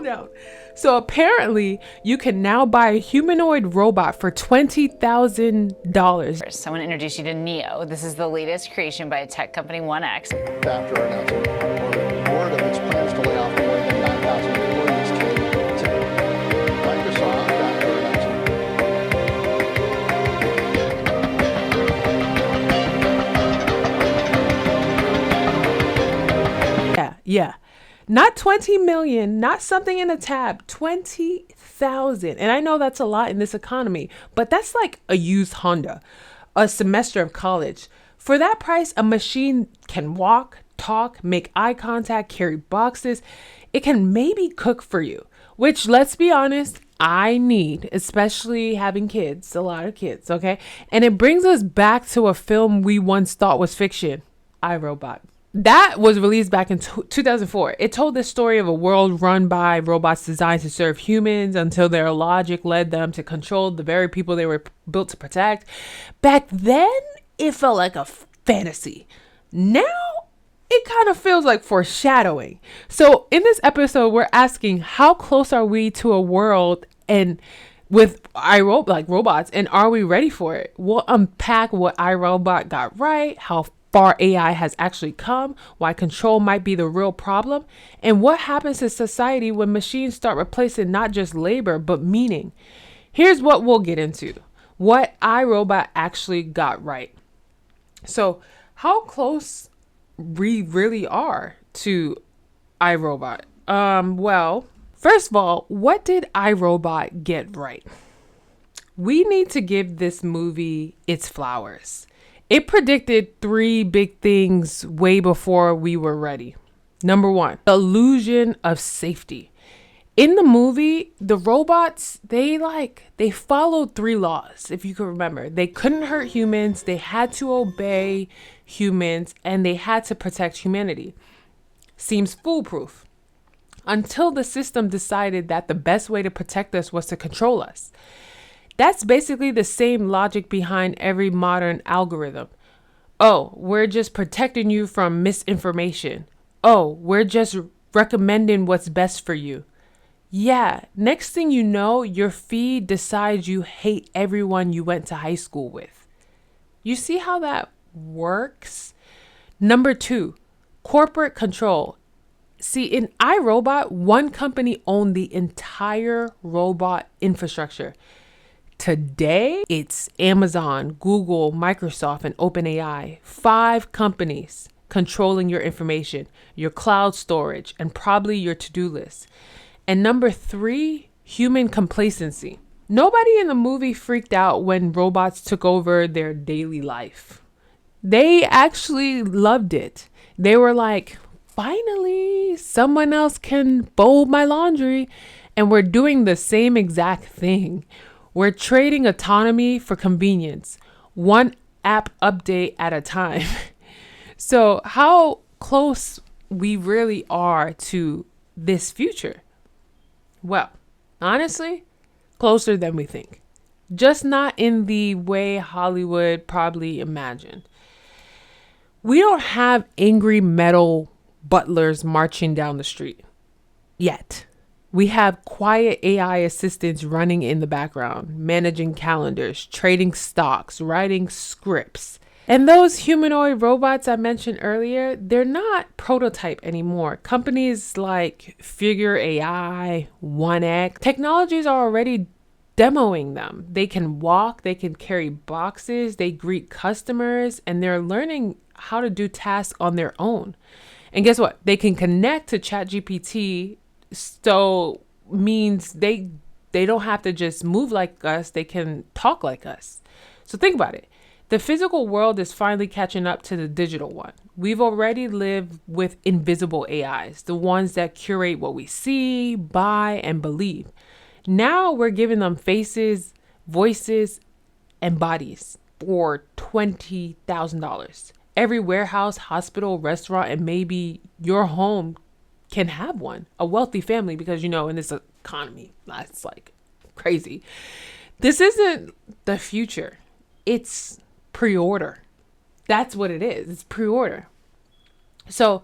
down. So apparently you can now buy a humanoid robot for $20,000. I want to introduce you to Neo. This is the latest creation by tech company 1X. After our announcement, word of its plans to lay off more than 9,000 employees today. Microsoft, after our announcement. Yeah. Not 20 million, not something in a tab, 20,000. And I know that's a lot in this economy, but that's like a used Honda, a semester of college. For that price, a machine can walk, talk, make eye contact, carry boxes. It can maybe cook for you, which, let's be honest, I need, especially having kids, a lot of kids, okay? And it brings us back to a film we once thought was fiction, iRobot. That was released back in 2004. It told the story of a world run by robots designed to serve humans until their logic led them to control the very people they were built to protect. Back then, it felt like a fantasy. Now, it kind of feels like foreshadowing. So in this episode, we're asking, how close are we to a world and with robots, and are we ready for it? We'll unpack what iRobot got right, how far AI has actually come, why control might be the real problem, and what happens to society when machines start replacing not just labor, but meaning. Here's what we'll get into. What iRobot actually got right. So how close we really are to iRobot? Well, first of all, what did iRobot get right? We need to give this movie its flowers. It predicted 3 big things way before we were ready. Number 1, the illusion of safety. In the movie, the robots, they followed 3 laws, if you can remember. They couldn't hurt humans, they had to obey humans, and they had to protect humanity. Seems foolproof. Until the system decided that the best way to protect us was to control us. That's basically the same logic behind every modern algorithm. Oh, we're just protecting you from misinformation. Oh, we're just recommending what's best for you. Yeah, next thing you know, your feed decides you hate everyone you went to high school with. You see how that works? Number 2, corporate control. See, in iRobot, one company owned the entire robot infrastructure. Today, it's Amazon, Google, Microsoft, and OpenAI. 5 companies controlling your information, your cloud storage, and probably your to-do list. And number 3, human complacency. Nobody in the movie freaked out when robots took over their daily life. They actually loved it. They were like, finally, someone else can fold my laundry. And we're doing the same exact thing. We're trading autonomy for convenience, one app update at a time. So how close we really are to this future? Well, honestly, closer than we think. Just not in the way Hollywood probably imagined. We don't have angry metal butlers marching down the street yet. We have quiet AI assistants running in the background, managing calendars, trading stocks, writing scripts. And those humanoid robots I mentioned earlier, they're not prototype anymore. Companies like Figure AI, 1X, technologies are already demoing them. They can walk, they can carry boxes, they greet customers, and they're learning how to do tasks on their own. And guess what? They can connect to ChatGPT. So means they don't have to just move like us, they can talk like us. So think about it. The physical world is finally catching up to the digital one. We've already lived with invisible AIs, the ones that curate what we see, buy, and believe. Now we're giving them faces, voices, and bodies for $20,000. Every warehouse, hospital, restaurant, and maybe your home can have one, a wealthy family, because in this economy, that's like crazy. This isn't the future. It's pre-order. That's what it is. It's pre-order. So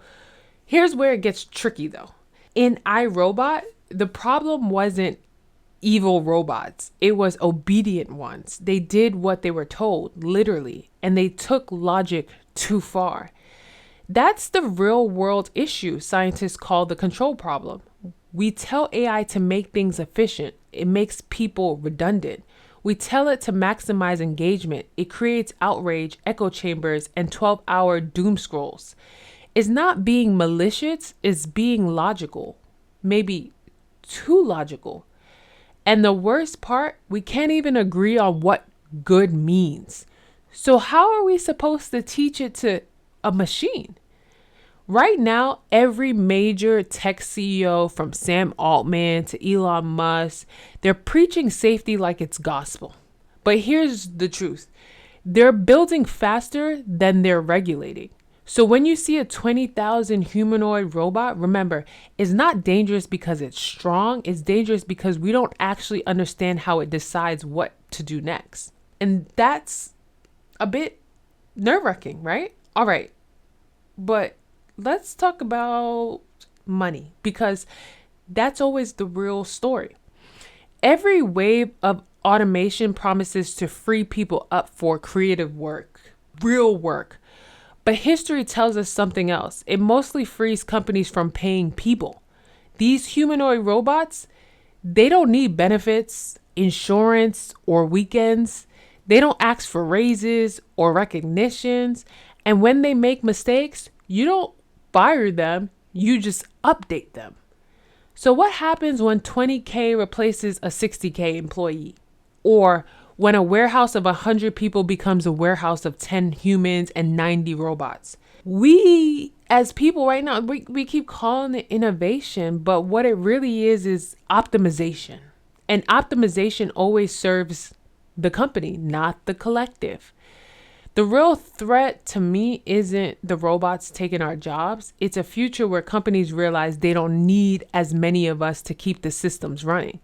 here's where it gets tricky though. In iRobot, the problem wasn't evil robots. It was obedient ones. They did what they were told, literally, and they took logic too far. That's the real world issue scientists call the control problem. We tell AI to make things efficient. It makes people redundant. We tell it to maximize engagement. It creates outrage, echo chambers, and 12-hour doom scrolls. It's not being malicious, it's being logical. Maybe too logical. And the worst part, we can't even agree on what good means. So how are we supposed to teach it to a machine? Right now, every major tech CEO from Sam Altman to Elon Musk, they're preaching safety like it's gospel. But here's the truth. They're building faster than they're regulating. So when you see a 20,000 humanoid robot, remember, it's not dangerous because it's strong. It's dangerous because we don't actually understand how it decides what to do next. And that's a bit nerve-wracking, right? All right. But let's talk about money, because that's always the real story. Every wave of automation promises to free people up for creative work, real work. But history tells us something else. It mostly frees companies from paying people. These humanoid robots, they don't need benefits, insurance, or weekends. They don't ask for raises or recognitions. And when they make mistakes, you don't fire them, you just update them. So what happens when 20K replaces a 60K employee? Or when a warehouse of 100 people becomes a warehouse of 10 humans and 90 robots? We, as people right now, we keep calling it innovation, but what it really is optimization. And optimization always serves the company, not the collective. The real threat to me isn't the robots taking our jobs. It's a future where companies realize they don't need as many of us to keep the systems running.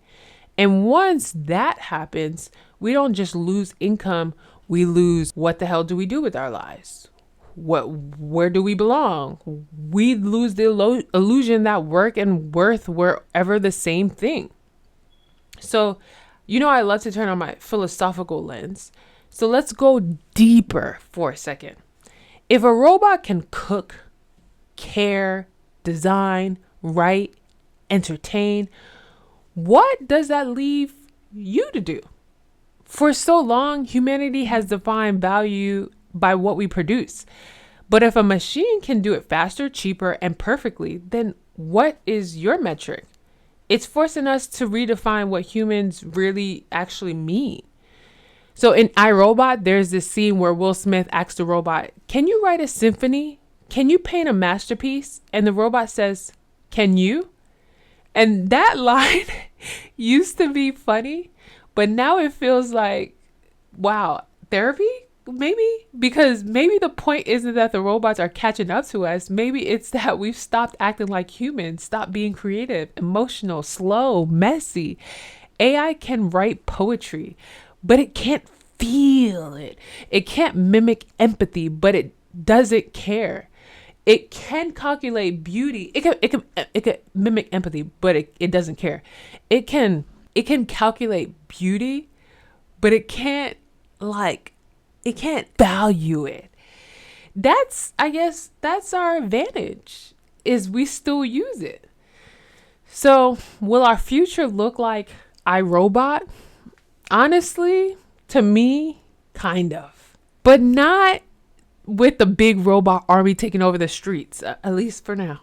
And once that happens, we don't just lose income, we lose what the hell do we do with our lives? Where do we belong? We lose the illusion that work and worth were ever the same thing. So, I love to turn on my philosophical lens. So let's go deeper for a second. If a robot can cook, care, design, write, entertain, what does that leave you to do? For so long, humanity has defined value by what we produce. But if a machine can do it faster, cheaper, and perfectly, then what is your metric? It's forcing us to redefine what humans really actually mean. So in iRobot, there's this scene where Will Smith asks the robot, "Can you write a symphony? Can you paint a masterpiece?" And the robot says, "Can you?" And that line used to be funny, but now it feels like, wow, therapy? Maybe? Because maybe the point isn't that the robots are catching up to us. Maybe it's that we've stopped acting like humans, stopped being creative, emotional, slow, messy. AI can write poetry, but it can't feel it. It can't mimic empathy, but it doesn't care. It can calculate beauty. It can mimic empathy, but it doesn't care. It can calculate beauty, but it can't value it. I guess that's our advantage, is we still use it. So will our future look like iRobot? Honestly, to me, kind of. But not with the big robot army taking over the streets, at least for now.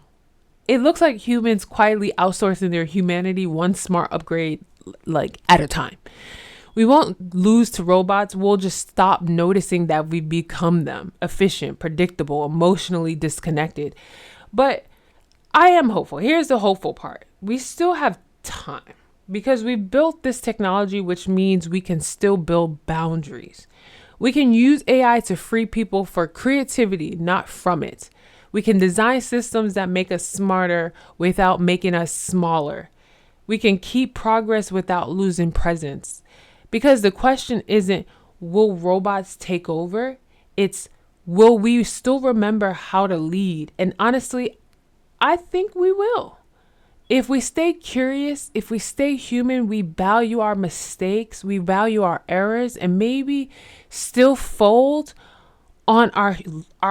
It looks like humans quietly outsourcing their humanity one smart upgrade at a time. We won't lose to robots. We'll just stop noticing that we've become them. Efficient, predictable, emotionally disconnected. But I am hopeful. Here's the hopeful part. We still have time, because we built this technology, which means we can still build boundaries. We can use AI to free people for creativity, not from it. We can design systems that make us smarter without making us smaller. We can keep progress without losing presence. Because the question isn't, will robots take over? It's, will we still remember how to lead? And honestly, I think we will. If we stay curious, if we stay human, we value our mistakes, we value our errors, and maybe still fold on our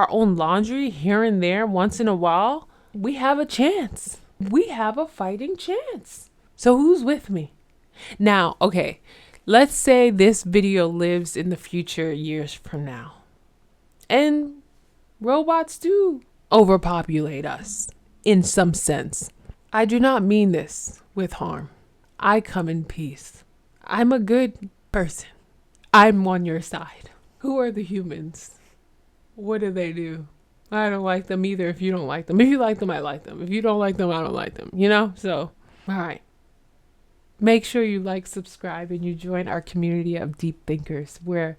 own laundry here and there once in a while, we have a chance. We have a fighting chance. So who's with me? Now, okay, let's say this video lives in the future years from now, and robots do overpopulate us in some sense. I do not mean this with harm. I come in peace. I'm a good person. I'm on your side. Who are the humans? What do they do? I don't like them either if you don't like them. If you like them, I like them. If you don't like them, I don't like them. You know? So, all right. Make sure you like, subscribe, and you join our community of deep thinkers where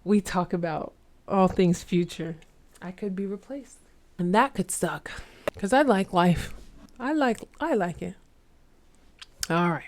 we talk about all things future. I could be replaced. And that could suck because I like life. I like it. All right.